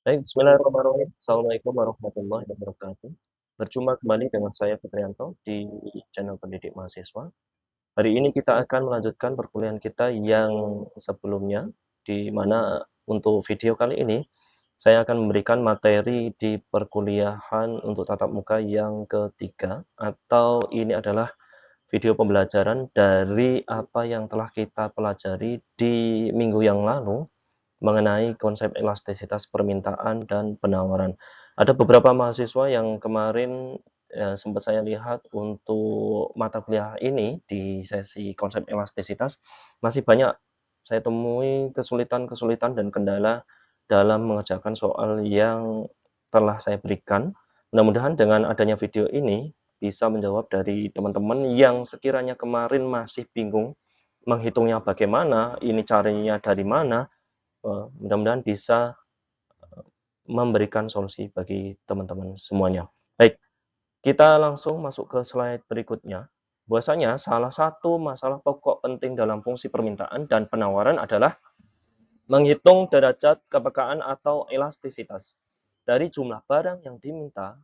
Baik, bismillahirrahmanirrahim. Assalamualaikum warahmatullahi wabarakatuh. Berjumpa kembali dengan saya Fitrianto di channel Pendidik Mahasiswa. Hari ini kita akan melanjutkan perkuliahan kita yang sebelumnya, di mana untuk video kali ini saya akan memberikan materi di perkuliahan untuk tatap muka yang ketiga, atau ini adalah video pembelajaran dari apa yang telah kita pelajari di minggu yang lalu mengenai konsep elastisitas permintaan dan penawaran. Ada beberapa mahasiswa yang kemarin, sempat saya lihat untuk mata kuliah ini di sesi konsep elastisitas, masih banyak saya temui kesulitan-kesulitan dan kendala dalam mengerjakan soal yang telah saya berikan. Mudah-mudahan dengan adanya video ini bisa menjawab dari teman-teman yang sekiranya kemarin masih bingung menghitungnya bagaimana, ini carinya dari mana. Mudah-mudahan bisa memberikan solusi bagi teman-teman semuanya. Baik, kita langsung masuk ke slide berikutnya. Bahwasanya salah satu masalah pokok penting dalam fungsi permintaan dan penawaran adalah menghitung derajat kepekaan atau elastisitas dari jumlah barang yang diminta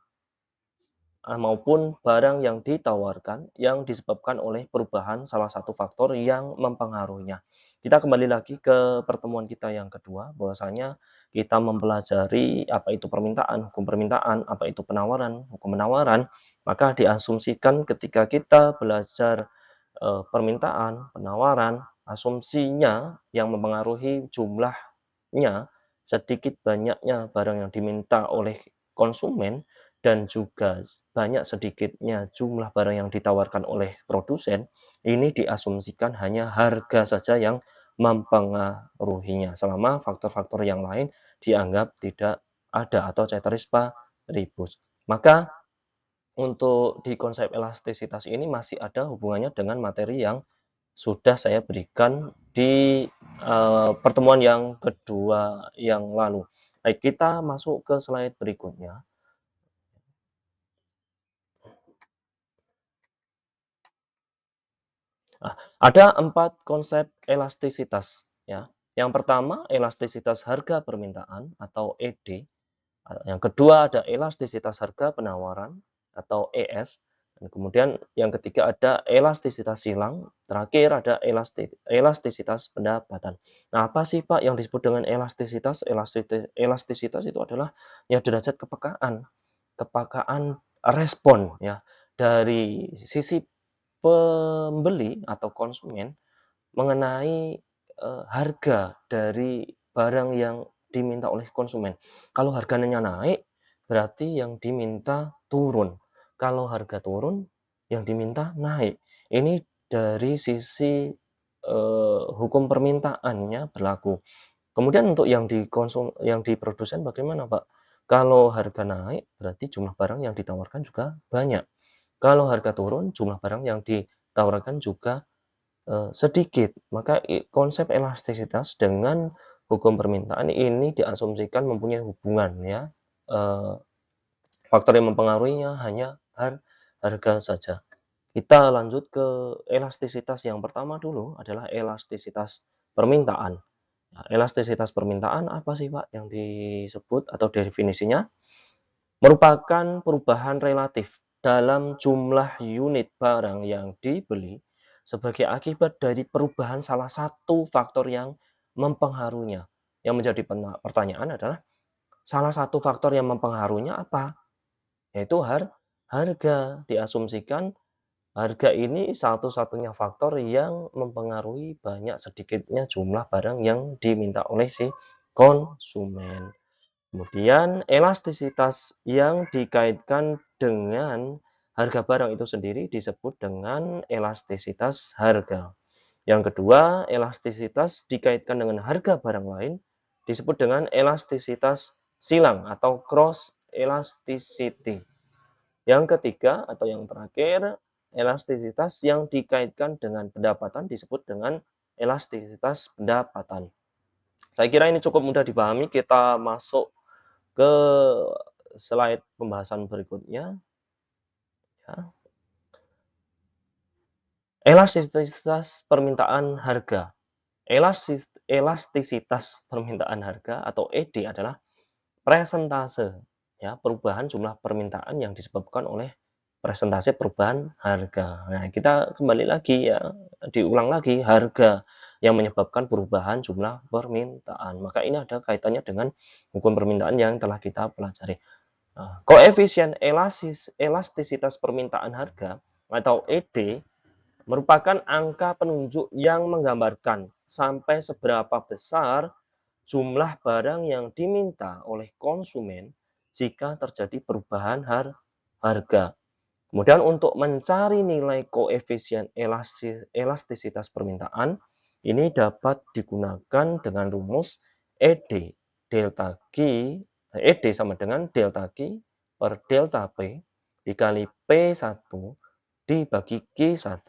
maupun barang yang ditawarkan yang disebabkan oleh perubahan salah satu faktor yang mempengaruhinya. Kita kembali lagi ke pertemuan kita yang kedua, bahwasanya kita mempelajari apa itu permintaan, hukum permintaan, apa itu penawaran, hukum penawaran, maka diasumsikan ketika kita belajar permintaan, penawaran, asumsinya yang mempengaruhi jumlahnya, sedikit banyaknya barang yang diminta oleh konsumen dan juga banyak sedikitnya jumlah barang yang ditawarkan oleh produsen, ini diasumsikan hanya harga saja yang mempengaruhinya, selama faktor-faktor yang lain dianggap tidak ada atau ceteris paribus. Maka untuk di konsep elastisitas ini masih ada hubungannya dengan materi yang sudah saya berikan di pertemuan yang kedua yang lalu. Baik, kita masuk ke slide berikutnya. Nah, ada 4 konsep elastisitas ya. Yang pertama, elastisitas harga permintaan atau ED. Yang kedua ada elastisitas harga penawaran atau ES. Dan kemudian yang ketiga ada elastisitas silang. Terakhir ada elastisitas pendapatan. Nah, apa sih Pak yang disebut dengan elastisitas? Elastisitas itu adalah ya derajat kepekaan, kepekaan respon ya dari sisi pembeli atau konsumen mengenai, harga dari barang yang diminta oleh konsumen. Kalau harganya naik, berarti yang diminta turun. Kalau harga turun, yang diminta naik. Ini dari sisi, hukum permintaannya berlaku. Kemudian untuk yang di produsen bagaimana, Pak? Kalau harga naik, berarti jumlah barang yang ditawarkan juga banyak. Kalau harga turun, jumlah barang yang ditawarkan juga sedikit. Maka konsep elastisitas dengan hukum permintaan ini diasumsikan mempunyai hubungan ya, eee, faktor yang mempengaruhinya hanya harga saja. Kita lanjut ke elastisitas yang pertama dulu adalah elastisitas permintaan. Nah, elastisitas permintaan apa sih, Pak, yang disebut atau definisinya? Merupakan perubahan relatif dalam jumlah unit barang yang dibeli sebagai akibat dari perubahan salah satu faktor yang mempengaruhinya. Yang menjadi pertanyaan adalah salah satu faktor yang mempengaruhinya apa? Yaitu harga. Diasumsikan harga ini satu-satunya faktor yang mempengaruhi banyak sedikitnya jumlah barang yang diminta oleh si konsumen. Kemudian elastisitas yang dikaitkan dengan harga barang itu sendiri disebut dengan elastisitas harga. Yang kedua, elastisitas dikaitkan dengan harga barang lain disebut dengan elastisitas silang atau cross elasticity. Yang ketiga atau yang terakhir, elastisitas yang dikaitkan dengan pendapatan disebut dengan elastisitas pendapatan. Saya kira ini cukup mudah dipahami, kita masuk ke slide pembahasan berikutnya ya. Elastisitas permintaan harga. Elastisitas permintaan harga atau ED adalah presentase, ya, perubahan jumlah permintaan yang disebabkan oleh presentase perubahan harga. Nah, kita kembali lagi ya, diulang lagi, harga yang menyebabkan perubahan jumlah permintaan. Maka ini ada kaitannya dengan hukum permintaan yang telah kita pelajari. Koefisien elastisitas permintaan harga atau ED merupakan angka penunjuk yang menggambarkan sampai seberapa besar jumlah barang yang diminta oleh konsumen jika terjadi perubahan harga. Kemudian untuk mencari nilai koefisien elastisitas permintaan, ini dapat digunakan dengan rumus ED delta Q, ED sama dengan delta Q per delta P dikali P1 dibagi Q1.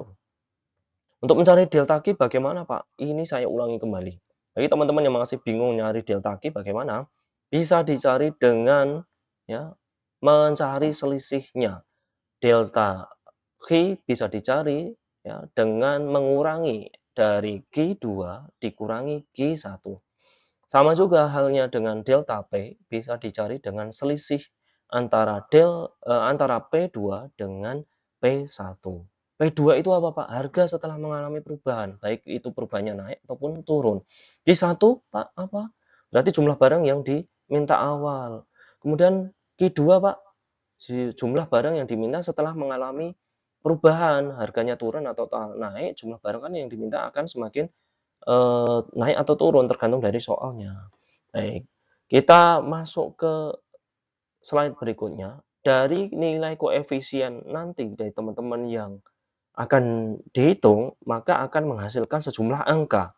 Untuk mencari delta Q bagaimana, Pak? Ini saya ulangi kembali. Bagi teman-teman yang masih bingung nyari delta Q bagaimana, bisa dicari dengan ya, mencari selisihnya. Delta Q bisa dicari ya, dengan mengurangi dari Q2 dikurangi Q1. Sama juga halnya dengan delta P bisa dicari dengan selisih antara antara P2 dengan P1. P2 itu apa, Pak? Harga setelah mengalami perubahan, baik itu perubahannya naik ataupun turun. Q1, Pak, apa? Berarti jumlah barang yang diminta awal. Kemudian Q2, Pak, jumlah barang yang diminta setelah mengalami perubahan, harganya turun atau naik, jumlah barang kan yang diminta akan semakin naik atau turun tergantung dari soalnya. Baik, kita masuk ke slide berikutnya. Dari nilai koefisien nanti dari teman-teman yang akan dihitung, maka akan menghasilkan sejumlah angka.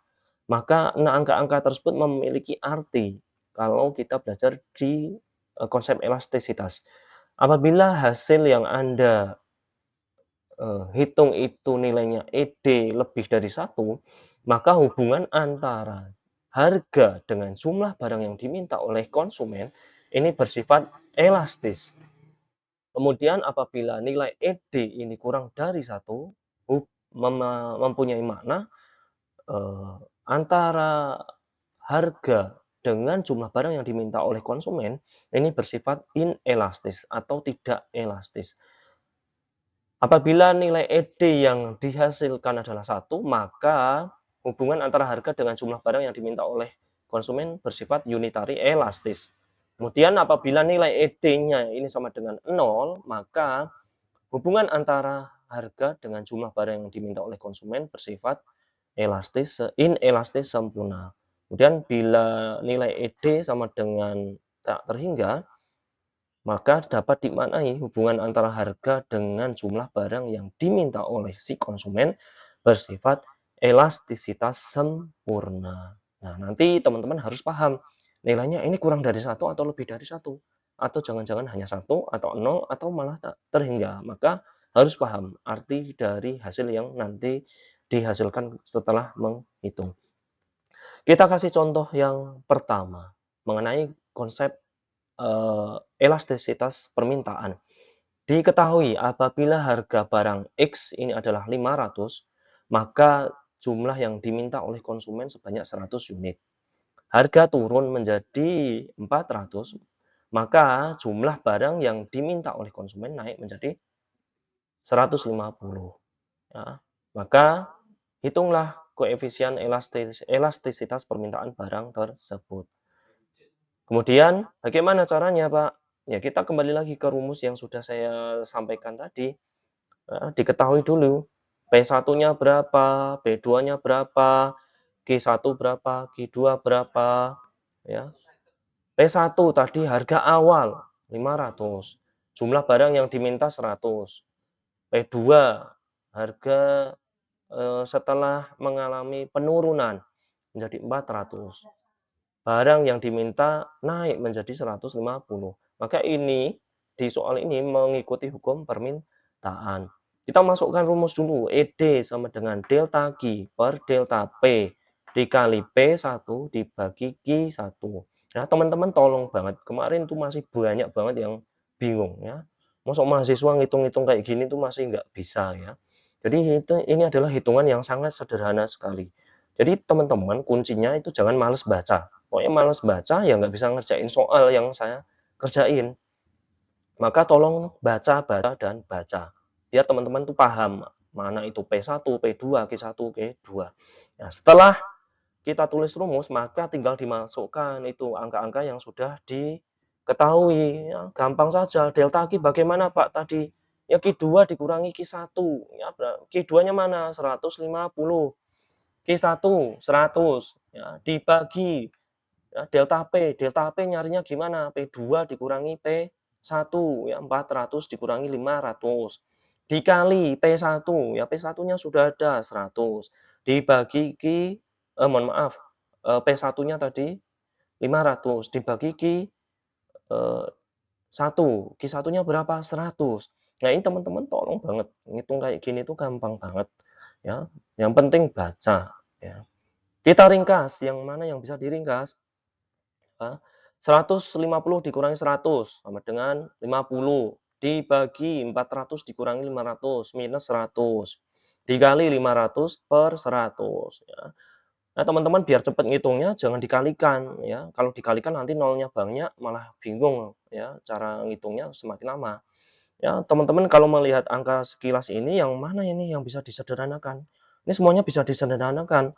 Maka angka-angka tersebut memiliki arti kalau kita belajar di konsep elastisitas. Apabila hasil yang Anda hitung itu nilainya ED lebih dari 1, maka hubungan antara harga dengan jumlah barang yang diminta oleh konsumen ini bersifat elastis. Kemudian apabila nilai ED ini kurang dari 1, mempunyai makna antara harga dengan jumlah barang yang diminta oleh konsumen ini bersifat inelastis atau tidak elastis. Apabila nilai ED yang dihasilkan adalah 1, maka hubungan antara harga dengan jumlah barang yang diminta oleh konsumen bersifat unitary elastis. Kemudian apabila nilai ED-nya ini sama dengan 0, maka hubungan antara harga dengan jumlah barang yang diminta oleh konsumen bersifat inelastis sempurna. Kemudian bila nilai ED sama dengan tak terhingga, maka dapat dimaknai hubungan antara harga dengan jumlah barang yang diminta oleh si konsumen bersifat elastisitas sempurna. Nah, nanti teman-teman harus paham nilainya ini kurang dari 1 atau lebih dari 1. Atau jangan-jangan hanya 1 atau 0 atau malah tak terhingga. Maka harus paham arti dari hasil yang nanti dihasilkan setelah menghitung. Kita kasih contoh yang pertama mengenai konsep elastisitas permintaan. Diketahui apabila harga barang X ini adalah 500, maka jumlah yang diminta oleh konsumen sebanyak 100 unit. Harga turun menjadi 400, maka jumlah barang yang diminta oleh konsumen naik menjadi 150. Ya. Maka hitunglah koefisien elastisitas permintaan barang tersebut. Kemudian bagaimana caranya, Pak? Ya kita kembali lagi ke rumus yang sudah saya sampaikan tadi. Diketahui dulu P1-nya berapa, P2-nya berapa, Q1 berapa, Q2 berapa, ya. P1 tadi harga awal 500, jumlah barang yang diminta 100. P2 harga setelah mengalami penurunan menjadi 400. Barang yang diminta naik menjadi 150. Maka ini, di soal ini mengikuti hukum permintaan. Kita masukkan rumus dulu, ED sama dengan delta Q per delta P dikali P1 dibagi Q1. Nah, teman-teman tolong banget, kemarin tuh masih banyak banget yang bingung ya. Masuk mahasiswa ngitung-ngitung kayak gini tuh masih nggak bisa ya. Jadi ini adalah hitungan yang sangat sederhana sekali. Jadi teman-teman kuncinya itu jangan males baca. pokoknya males baca, ya nggak bisa ngerjain soal yang saya kerjain. Maka tolong baca dan baca, biar teman-teman tuh paham, mana itu P1, P2, Q1, Q2. Nah, setelah kita tulis rumus, maka tinggal dimasukkan itu angka-angka yang sudah diketahui, ya, gampang saja. Delta Q bagaimana Pak tadi? Ya Q2 dikurangi Q1, ya Q2-nya mana? 150, Q1 100, ya, dibagi ya, delta P nyarinya gimana? P2 dikurangi P1, ya 400 dikurangi 500. Dikali P1, ya P1-nya sudah ada 100. Dibagi mohon maaf, P1-nya tadi 500 dibagi eh, 1. Q1-nya berapa? 100. Nah, ini teman-teman tolong banget ngitung kayak gini tuh gampang banget ya. Yang penting baca ya. Kita ringkas, yang mana yang bisa diringkas? 150 dikurangi 100 sama dengan 50, dibagi 400 dikurangi 500 minus 100, dikali 500 per 100 ya. Nah, teman-teman biar cepat ngitungnya jangan dikalikan ya. Kalau dikalikan nanti nolnya banyak malah bingung ya, cara ngitungnya semakin lama. Ya, teman-teman kalau melihat angka sekilas ini yang mana ini yang bisa disederhanakan? Ini semuanya bisa disederhanakan.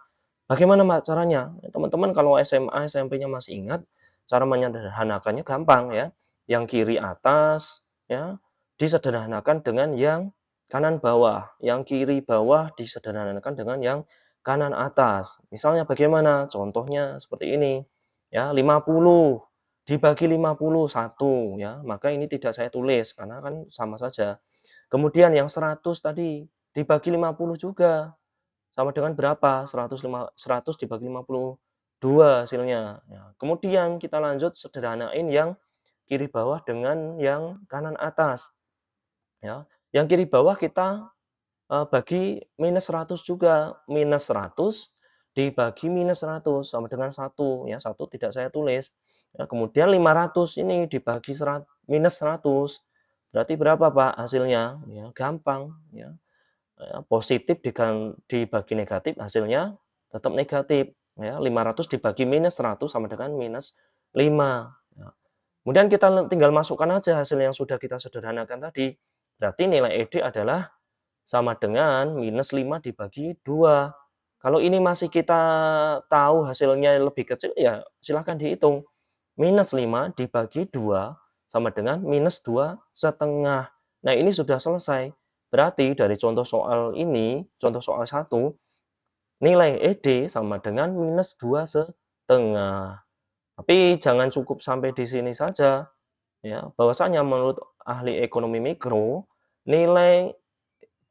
Bagaimana Mbak caranya? Teman-teman kalau SMA, SMP-nya masih ingat, cara menyederhanakannya gampang ya. Yang kiri atas ya disederhanakan dengan yang kanan bawah, yang kiri bawah disederhanakan dengan yang kanan atas. Misalnya bagaimana? Contohnya seperti ini. Ya, 50 dibagi 50 1 ya, maka ini tidak saya tulis karena kan sama saja. Kemudian yang 100 tadi dibagi 50 juga. Sama dengan berapa? 100 dibagi 52 hasilnya. Ya, kemudian kita lanjut sederhanain yang kiri bawah dengan yang kanan atas, ya. Yang kiri bawah kita, bagi minus 100 juga, minus 100 dibagi minus 100 sama dengan 1, ya, 1 tidak saya tulis. Ya, kemudian 500 ini dibagi minus 100, berarti berapa Pak hasilnya? Ya, gampang, ya. Positif dibagi negatif hasilnya tetap negatif ya, 500 dibagi minus 100 sama dengan minus 5 ya. Kemudian kita tinggal masukkan aja hasil yang sudah kita sederhanakan tadi, berarti nilai ED adalah sama dengan minus 5 dibagi 2. Kalau ini masih kita tahu hasilnya lebih kecil ya silahkan dihitung, minus 5 dibagi 2 sama dengan minus 2,5. Nah, ini sudah selesai. Berarti dari contoh soal ini, contoh soal 1, nilai ED sama dengan minus 2,5. Tapi jangan cukup sampai di sini saja, ya. Bahwasanya menurut ahli ekonomi mikro, nilai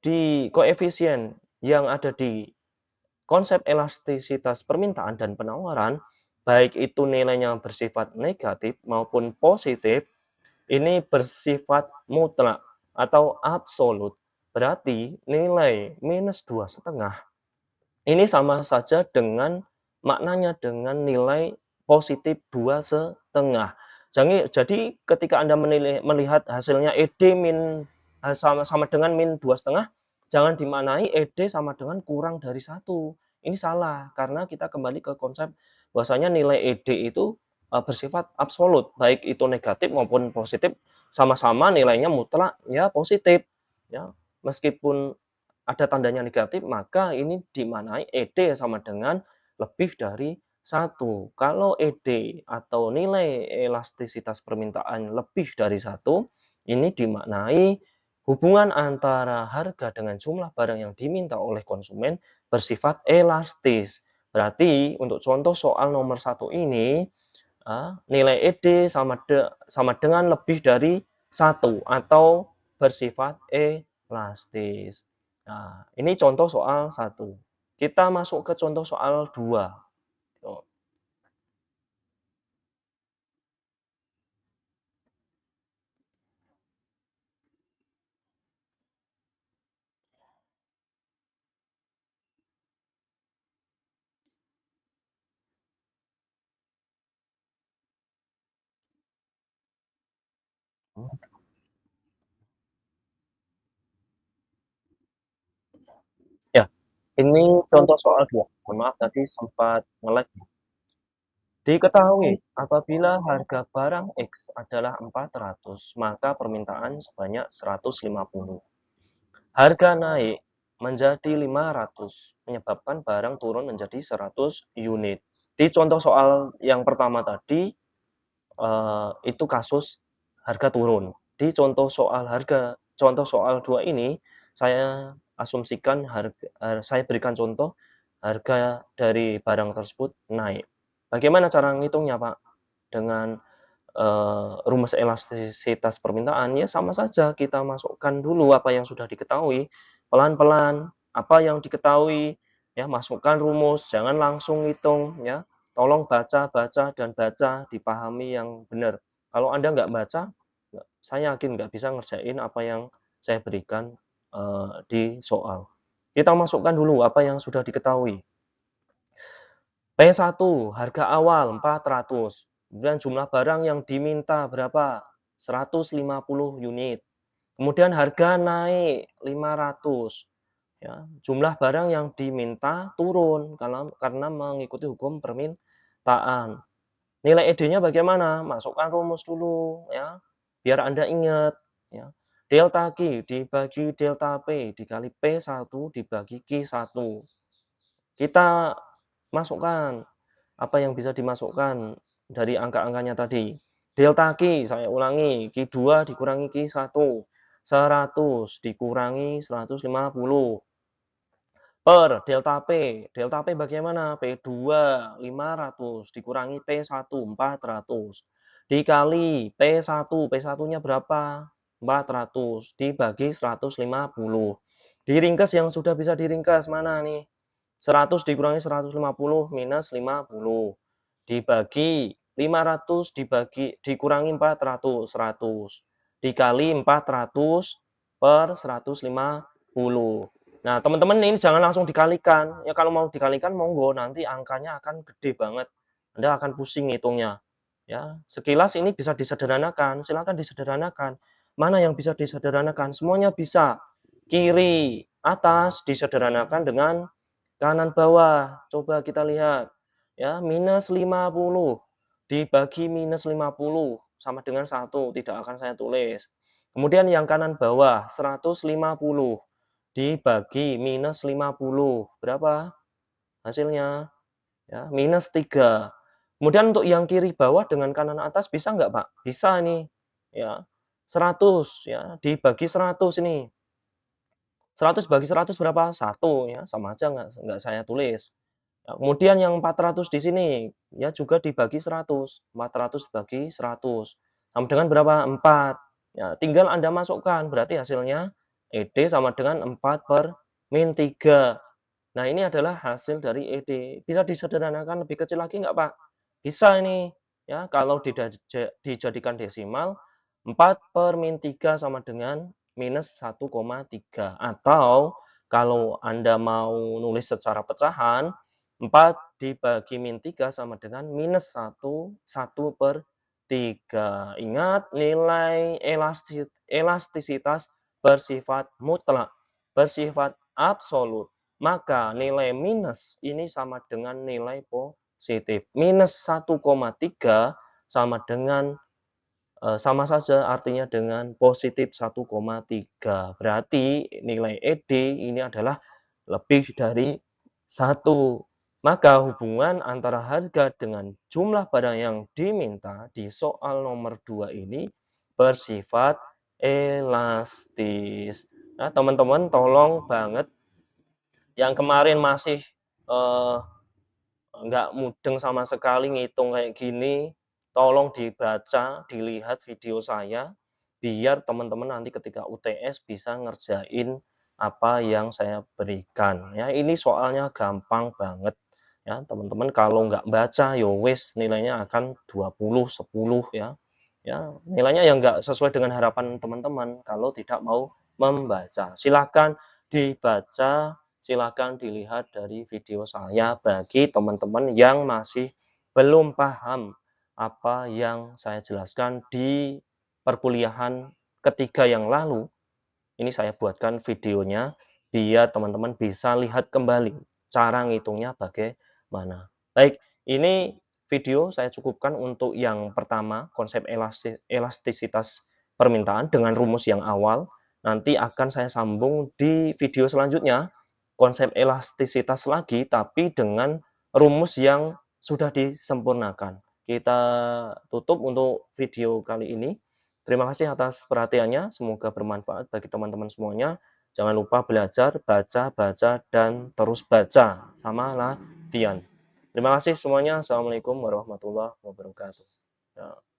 di koefisien yang ada di konsep elastisitas permintaan dan penawaran, baik itu nilainya bersifat negatif maupun positif, ini bersifat mutlak atau absolut. Berarti nilai minus 2,5 ini sama saja dengan maknanya dengan nilai positif 2,5. Jadi ketika Anda melihat hasilnya ED sama dengan min 2,5, jangan dimaknai ED sama dengan kurang dari 1. Ini salah, karena kita kembali ke konsep bahwasanya nilai ED itu bersifat absolut, baik itu negatif maupun positif, sama-sama nilainya mutlak ya positif. Ya, meskipun ada tandanya negatif, maka ini dimaknai ED sama dengan lebih dari 1. Kalau ED atau nilai elastisitas permintaan lebih dari 1, ini dimaknai hubungan antara harga dengan jumlah barang yang diminta oleh konsumen bersifat elastis. Berarti untuk contoh soal nomor 1 ini, nilai ED sama dengan lebih dari 1 atau bersifat elastis. Nah, ini contoh soal 1. Kita masuk ke contoh soal 2. Ya, ini contoh soal 2. Mohon maaf tadi sempat nge-lag. Diketahui apabila harga barang X adalah 400, maka permintaan sebanyak 150. Harga naik menjadi 500, menyebabkan barang turun menjadi 100 unit. Di contoh soal yang pertama tadi, itu kasus harga turun. Di contoh soal 2 ini, saya asumsikan saya berikan contoh harga dari barang tersebut naik. Bagaimana cara ngitungnya, Pak? Dengan rumus elastisitas permintaan, ya sama saja kita masukkan dulu apa yang sudah diketahui, pelan-pelan, apa yang diketahui, ya masukkan rumus, jangan langsung hitung ya. Tolong baca-baca dan baca, dipahami yang benar. Kalau Anda nggak baca, saya yakin nggak bisa ngerjain apa yang saya berikan, di soal. Kita masukkan dulu apa yang sudah diketahui. P1 harga awal 400, kemudian jumlah barang yang diminta berapa? 150 unit. Kemudian harga naik 500, ya. Jumlah barang yang diminta turun karena mengikuti hukum permintaan. Nilai ED-nya bagaimana? Masukkan rumus dulu ya, biar Anda ingat ya. Delta Q dibagi delta P dikali P1 dibagi Q1. Kita masukkan apa yang bisa dimasukkan dari angka-angkanya tadi. Delta Q, saya ulangi, Q2 dikurangi Q1, 100 dikurangi 150 per delta P. Delta P bagaimana? P2 500 dikurangi P1 400 dikali P1. P1-nya berapa? 400 dibagi 150. Diringkas yang sudah bisa diringkas mana nih? 100 dikurangi 150 minus 50 dibagi 500 dikurangi 400 100 dikali 400 per 150. Nah, teman-teman ini jangan langsung dikalikan. Ya kalau mau dikalikan monggo, nanti angkanya akan gede banget. Anda akan pusing ngitungnya. Ya, sekilas ini bisa disederhanakan, silakan disederhanakan. Mana yang bisa disederhanakan? Semuanya bisa. Kiri atas disederhanakan dengan kanan bawah. Coba kita lihat. Ya, minus 50 dibagi minus 50 sama dengan 1, tidak akan saya tulis. Kemudian yang kanan bawah 150 dibagi minus 50. Berapa hasilnya? Ya, minus 3. Kemudian untuk yang kiri bawah dengan kanan atas bisa nggak, Pak? Bisa nih. Ya, 100 ya, dibagi 100 ini. 100 bagi 100 berapa? 1 ya, sama aja nggak saya tulis. Ya, kemudian yang 400 di sini, ya juga dibagi 100. 400 bagi 100. Sama dengan berapa? 4. Ya, tinggal Anda masukkan, berarti hasilnya ED sama dengan 4 per min 3. Nah, ini adalah hasil dari ED. Bisa disederhanakan lebih kecil lagi nggak, Pak? Bisa ini. Ya, kalau dijadikan desimal, 4 per min 3 sama dengan minus 1,3. Atau kalau Anda mau nulis secara pecahan, 4 dibagi min 3 sama dengan minus 1 per 3. Ingat, nilai elastisitas bersifat mutlak, bersifat absolut. Maka nilai minus ini sama dengan nilai positif. Minus 1,3 sama dengan sama saja artinya dengan positif 1,3. Berarti nilai ED ini adalah lebih dari 1. Maka hubungan antara harga dengan jumlah barang yang diminta di soal nomor 2 ini bersifat elastis. Nah, teman-teman tolong banget yang kemarin masih eh, nggak mudeng sama sekali ngitung kayak gini, tolong dibaca, dilihat video saya, biar teman-teman nanti ketika UTS bisa ngerjain apa yang saya berikan. Ya, ini soalnya gampang banget. Ya, teman-teman kalau nggak baca, yo wis nilainya akan 20, 10 ya. Ya, nilainya yang nggak sesuai dengan harapan teman-teman kalau tidak mau membaca. Silakan dibaca, silakan dilihat dari video saya bagi teman-teman yang masih belum paham apa yang saya jelaskan di perkuliahan ketiga yang lalu. Ini saya buatkan videonya biar teman-teman bisa lihat kembali cara ngitungnya bagaimana. Baik, ini video saya cukupkan untuk yang pertama, konsep elastisitas permintaan dengan rumus yang awal. Nanti akan saya sambung di video selanjutnya, konsep elastisitas lagi, tapi dengan rumus yang sudah disempurnakan. Kita tutup untuk video kali ini. Terima kasih atas perhatiannya, semoga bermanfaat bagi teman-teman semuanya. Jangan lupa belajar, baca, dan terus baca, sama latihan. Terima kasih semuanya. Assalamualaikum warahmatullahi wabarakatuh. Ya.